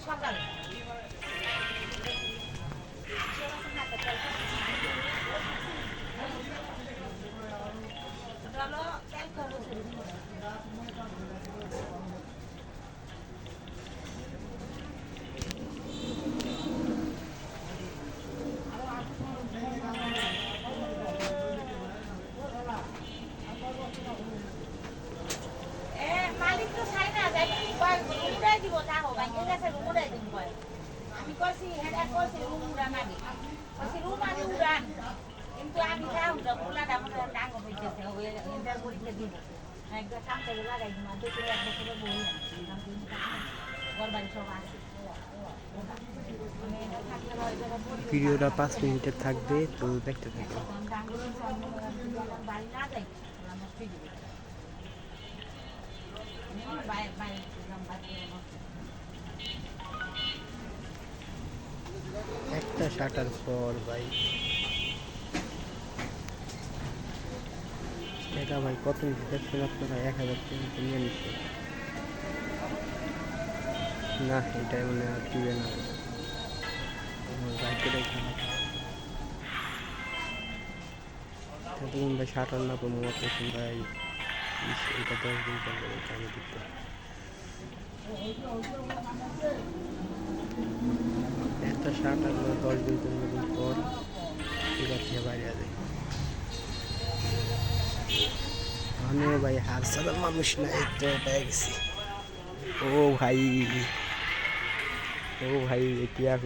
সকাল মালিক তো চাই না উড়াই দিব তাহো ভাঙে গেছে উড়াই দিব আমি কইছি হেডা কইছি রুম উড়ান আগে কইছি রুম আগে উড়ান কিন্তু আমি যাও না পোলাটা আমার ডাঙ্গ হইতেছে ওই এন্টার পরীক্ষা দিব একদম কাম করে লাগাই দিমা তো এক বছরে বই না ঘর বাড়ি সব আছে ভিডিওটা 5 মিনিটের থাকবে, তো দেখতে থাকুন। বাড়ি না যাই একটা শাটার পর ভাই এটা ভাই কত দেখছেন আপনারা? 1000 টাকা নিয়ে নিচ্ছে না, এটাই মনে হয় দিবে না। ভাই শাটার না কোনো মতো ভাই এটা 10 দিন চলবে আমি দিতে একটা শাটার 10 দিন 15 দিন পর এবার থেকে বাইরে যায়। আমিও ভাই হার সাদার মানুষ না, এই তো পেয়ে গেছি। ও ভাই, ও ভাই, কি আর